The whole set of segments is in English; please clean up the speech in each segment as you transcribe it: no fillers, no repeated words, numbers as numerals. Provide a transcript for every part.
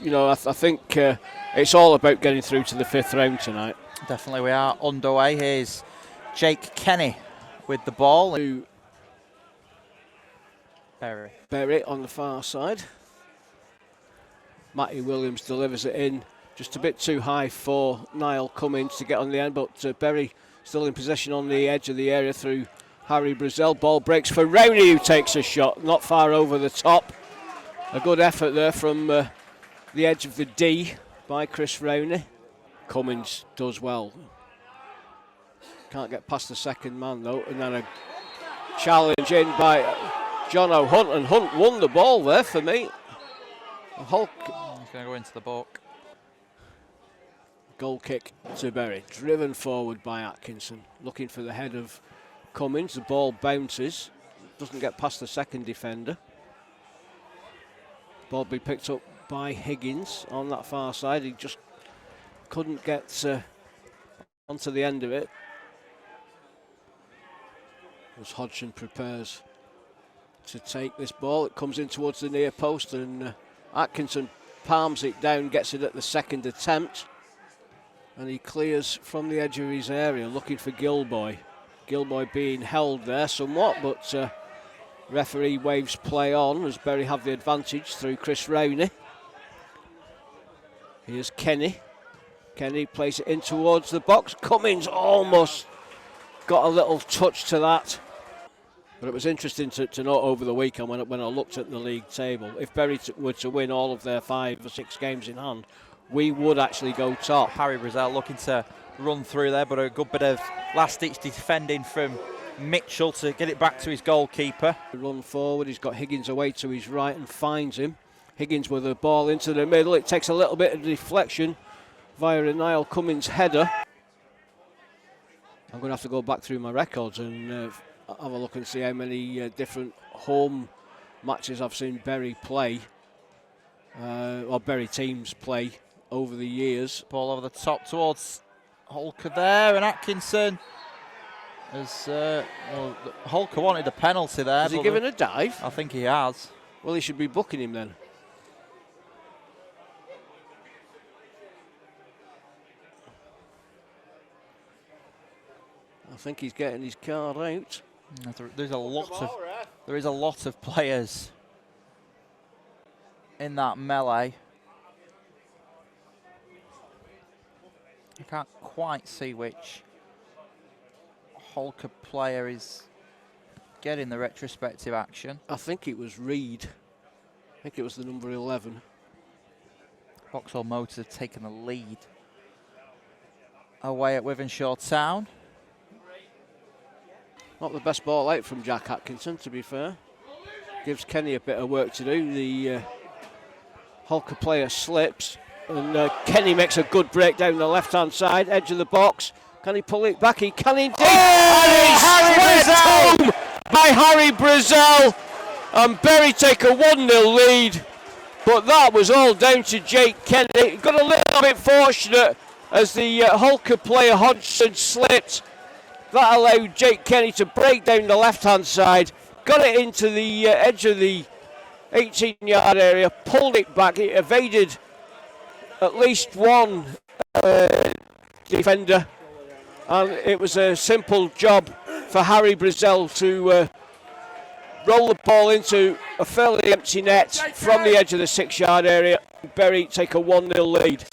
I think it's all about getting through to the 5th round tonight. Definitely we are underway. Here's Jake Kenny with the ball. To Berry on the far side. Matty Williams delivers it in. Just a bit too high for Niall Cummins to get on the end, but Berry still in possession on the edge of the area through Harry Brazell. Ball breaks for Rowney, who takes a shot, not far over the top. A good effort there from the edge of the D by Chris Rowney. Cummins does well. Can't get past the second man though, and then a challenge in by John O'Hunt, and Hunt won the ball there for me. Holker. He's going to go into the book. Goal kick to Berry, driven forward by Atkinson, looking for the head of Cummins. The ball bounces, doesn't get past the second defender. Ball be picked up by Higgins on that far side. He just couldn't get onto the end of it. As Hodgson prepares to take this ball, it comes in towards the near post, and Atkinson palms it down, gets it at the second attempt, and he clears from the edge of his area looking for Gilboy. Gilboy being held there somewhat, but referee waves play on as Berry have the advantage through Chris Rowney. Here's Kenny. Kenny plays it in towards the box. Cummins almost got a little touch to that. But it was interesting to note over the weekend when I looked at the league table, if Berry were to win all of their 5 or 6 games in hand, we would actually go top. Harry Brazell looking to run through there, but a good bit of last-ditch defending from Mitchell to get it back to his goalkeeper. Run forward, he's got Higgins away to his right and finds him. Higgins with the ball into the middle. It takes a little bit of deflection via a Niall Cummins header. I'm going to have to go back through my records and have a look and see how many different home matches I've seen Berry play, or Berry teams play over the years. Ball over the top towards Holker there, and Atkinson has, Holker wanted a penalty there. Has he given a dive? I think he has. Well, he should be booking him then. I think he's getting his card out. There is a lot of players in that melee. I can't quite see which Holker player is getting the retrospective action. I think it was Reed. I think it was the number 11. Vauxhall Motors have taken the lead away at Wythenshawe Town. Not the best ball out from Jack Atkinson, to be fair. Gives Kenny a bit of work to do. The Holker player slips, and Kenny makes a good break down the left-hand side, edge of the box. Can he pull it back? He can indeed. Harry Brazell! By Harry Brazell, and Berry take a 1-0 lead. But that was all down to Jake Kenny. Got a little bit fortunate as the Holker player Hodgson slipped. That allowed Jake Kenny to break down the left-hand side, got it into the edge of the 18-yard area, pulled it back. It evaded at least one defender, and it was a simple job for Harry Brazell to roll the ball into a fairly empty net from the edge of the 6-yard area. Berry take a 1-0 lead.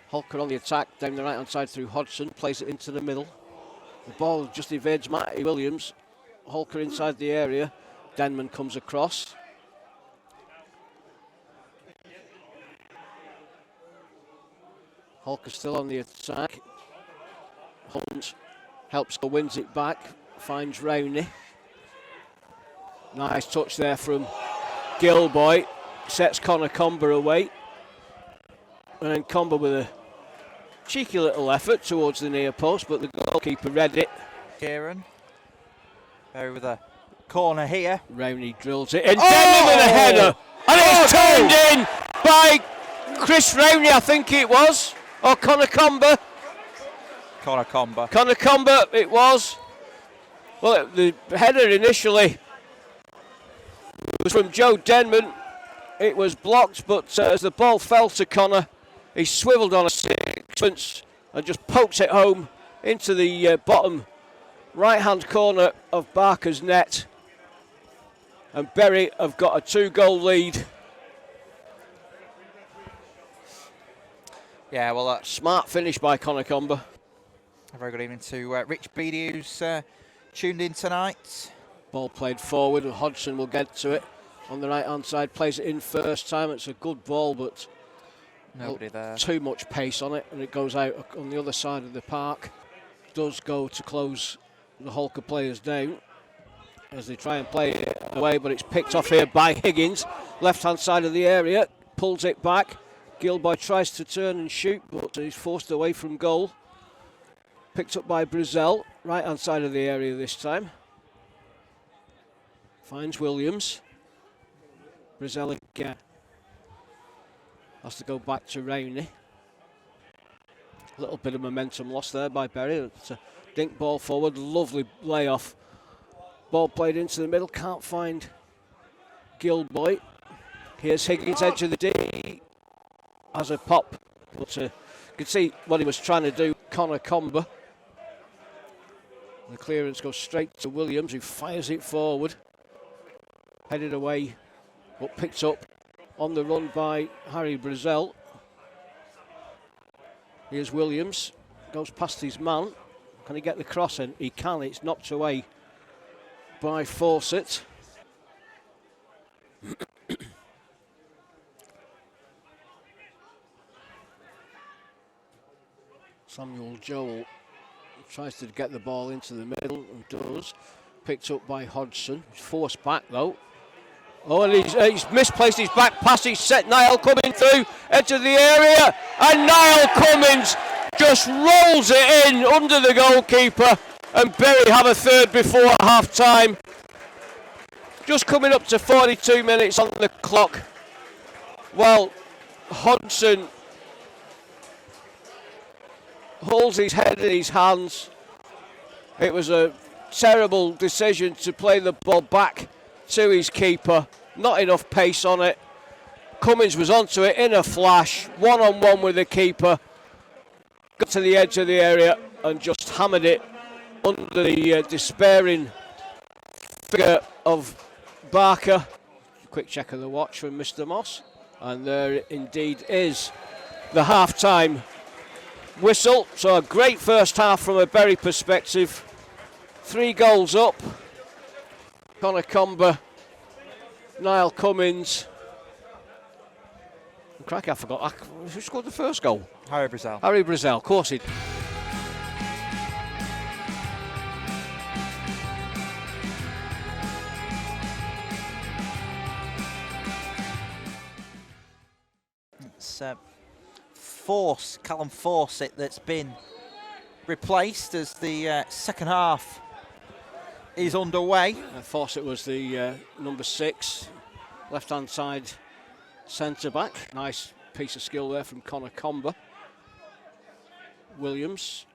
Holker on the attack down the right-hand side through Hodgson, plays it into the middle. The ball just evades Matty Williams. Holker inside the area. Denman comes across. Holker still on the attack. Hunt helps, wins it back. Finds Rowney. Nice touch there from Gilboy. Sets Connor Comber away. And then Comber with a cheeky little effort towards the near post, but the goalkeeper read it. Kieran. Berry with a corner here. Rowney drills it in. Denman with a header. And it's turned in by Chris Rowney, I think it was. Or Connor Comber. Connor Comber. Connor Comber, it was. Well, the header initially was from Joe Denman. It was blocked, but as the ball fell to Connor, he swiveled on a sixpence and just poked it home into the bottom right-hand corner of Barker's net. And Bury have got a 2-goal lead. Yeah, well, smart finish by Connor Comber. A very good evening to Rich Beattie, who's tuned in tonight. Ball played forward, and Hodgson will get to it on the right-hand side. Plays it in first time. It's a good ball, but nobody there. Too much pace on it, and it goes out on the other side of the park. Does go to close the Holker players down as they try and play it away, but it's picked off here by Higgins. Left-hand side of the area, pulls it back. Gilboy tries to turn and shoot, but he's forced away from goal. Picked up by Brazel, right-hand side of the area this time. Finds Williams. Brazel again. Has to go back to Rowney. A little bit of momentum lost there by Bury. It's a dink ball forward, lovely layoff. Ball played into the middle, can't find Gilboy. Here's Higgins, edge of the D. Has a pop, but you can see what he was trying to do, Connor Comber. The clearance goes straight to Williams, who fires it forward. Headed away, but picked up on the run by Harry Brazel. Here's Williams, goes past his man. Can he get the cross in? He can, it's knocked away by Fawcett. Samuel Joel tries to get the ball into the middle and does. Picked up by Hodgson. He's forced back though. Oh, and he's misplaced his back pass. He's set Niall coming through, edge of the area, and Niall Cummins just rolls it in under the goalkeeper, and Bury have a third before half time. Just coming up to 42 minutes on the clock. Well, Hodgson holds his head in his hands. It was a terrible decision to play the ball back to his keeper. Not enough pace on it. Cummins was onto it in a flash, one-on-one with the keeper. Got to the edge of the area and just hammered it under the despairing figure of Barker. Quick check of the watch from Mr. Moss. And there indeed is the half-time whistle. So a great first half from a Bury perspective. 3 goals up. Connor Comber, Niall Cummins. Cracky, I forgot. Who scored the first goal? Harry Brazel. Harry Brazel, of course he did. It's Callum Fawcett that's been replaced as the second half is underway. Fawcett was the number 6, left-hand side centre-back. Nice piece of skill there from Connor Comber. Williams.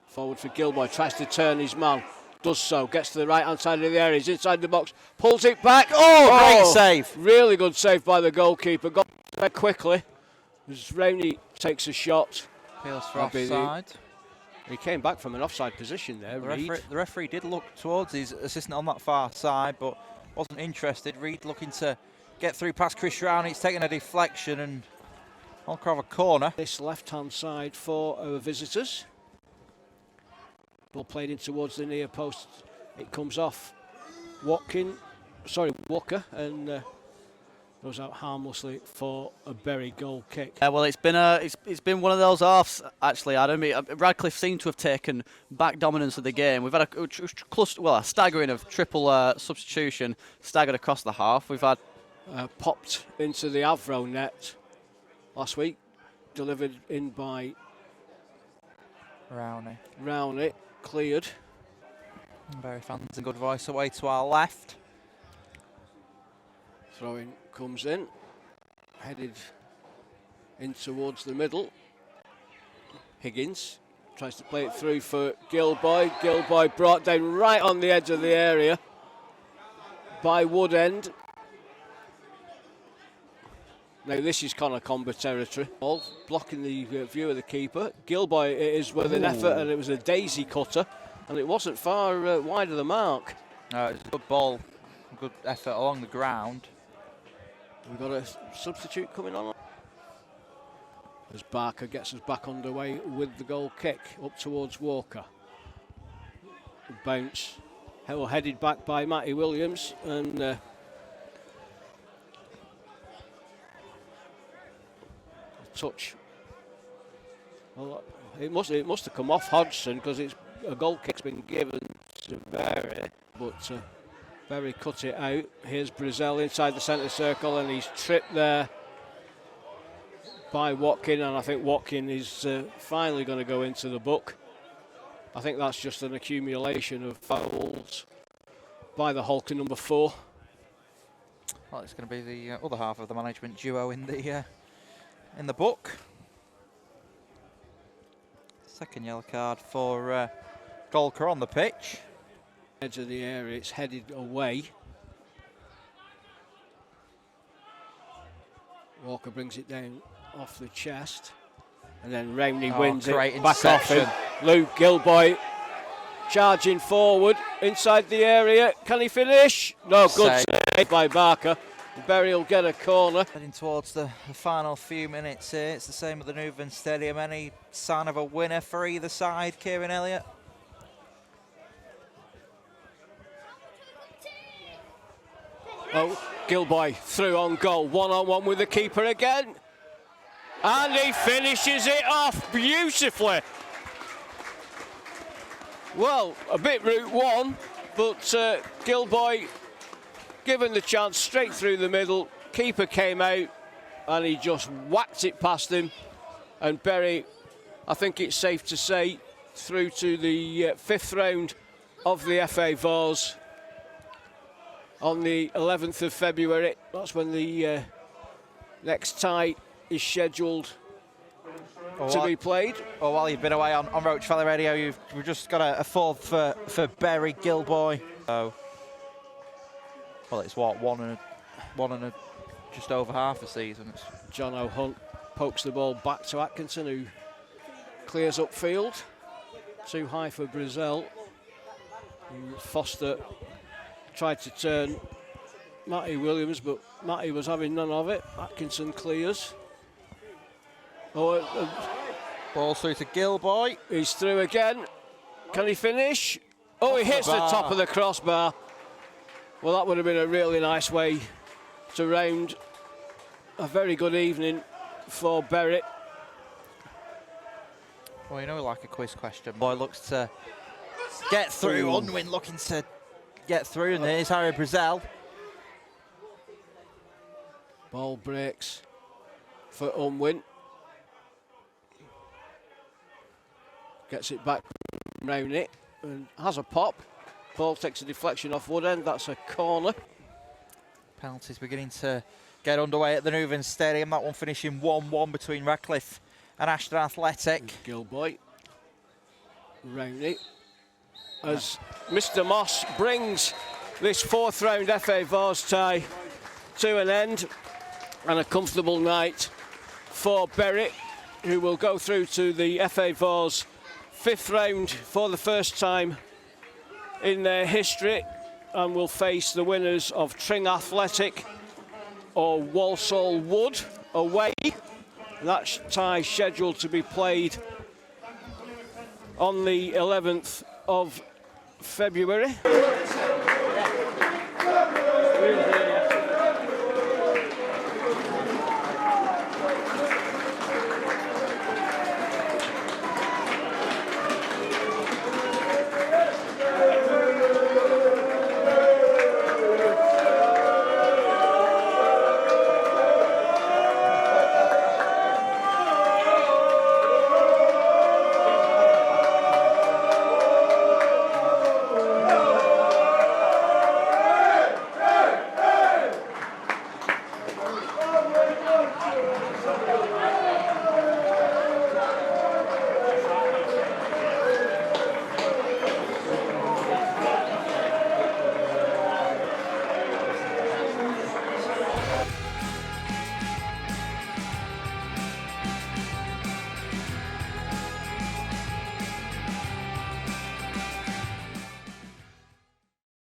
Forward for Gilboy, tries to turn his man. Does so, gets to the right-hand side of the area. He's inside the box, pulls it back. Great save. Really good save by the goalkeeper. Got there quickly. As Rowney takes a shot. Appeals for offside. He came back from an offside position there, the referee did look towards his assistant on that far side, but wasn't interested. Reid looking to get through past Chris Rowney. It's taking a deflection and Holker have a corner. This left-hand side for our visitors. Ball played in towards the near post. It comes off Walker, and goes out harmlessly for a Bury goal kick. Well, it's been one of those halves actually, Adam. Radcliffe seemed to have taken back dominance of the game. We've had a staggering of triple substitution staggered across the half. We've had popped into the Avro net last week, delivered in by Rowney, cleared. Bury fans in good voice away to our left. Throw-in comes in, headed in towards the middle. Higgins tries to play it through for Gilboy. Gilboy brought down right on the edge of the area by Woodend. Now this is Connor Comber territory. Ball blocking the view of the keeper. Gilboy it is with an effort, and it was a daisy cutter, and it wasn't far wide of the mark. It's a good ball, good effort along the ground. We've got a substitute coming on. As Barker gets us back underway with the goal kick up towards Walker. Bounce, headed back by Matty Williams, and touch. Well, it must have come off Hodgson because it's a goal kick's been given to Berry, but Berry cut it out. Here's Brazell inside the centre circle, and he's tripped there by Watkin, and I think Watkin is finally going to go into the book. I think that's just an accumulation of fouls by the Holker number 4. Well, it's going to be the other half of the management duo in the book. Second yellow card for Holker on the pitch. Edge of the area, it's headed away. Walker brings it down off the chest, and then Rowney wins it back off him. Luke Gilboy charging forward inside the area. Can he finish? No, good save by Barker. Berry will get a corner. Heading towards the final few minutes here. It's the same at the Newman Stadium. Any sign of a winner for either side, Kieran Elliott? Oh, Gilboy through on goal. 1-on-1 with the keeper again. And he finishes it off beautifully. Well, a bit route one, but Gilboy given the chance straight through the middle. Keeper came out and he just whacked it past him. And Berry, I think it's safe to say, through to the 5th round of the FA Vase on the 11th of February. That's when the next tie is scheduled to be played. Oh, while you've been away on Roach Valley Radio, we've just got a fourth for Berry Gilboy. Oh, well, it's what one and just over half a season. John O'Hunt pokes the ball back to Atkinson, who clears upfield. Too high for Brazell. Foster tried to turn Matty Williams, but Matty was having none of it. Atkinson clears. Ball through to Gilboy. He's through again. Can he finish? Oh, he hits the top of the crossbar. Well, that would have been a really nice way to round a very good evening for Berry. Well, you know, like a quiz question. Boy looks to get through. Unwin looking to get through, and there's Harry Brazell. Ball breaks for Unwin. Gets it back round it and has a pop. Ball takes a deflection off Woodend. That's a corner. Penalties beginning to get underway at the Newman Stadium. That one finishing 1-1 between Radcliffe and Ashton Athletic. Gilboy round it as Mr. Moss brings this 4th round FA Vase tie to an end, and a comfortable night for Berry, who will go through to the FA Vase 5th round for the first time in their history, and will face the winners of Tring Athletic or Walsall Wood away. That tie scheduled to be played on the 11th of February.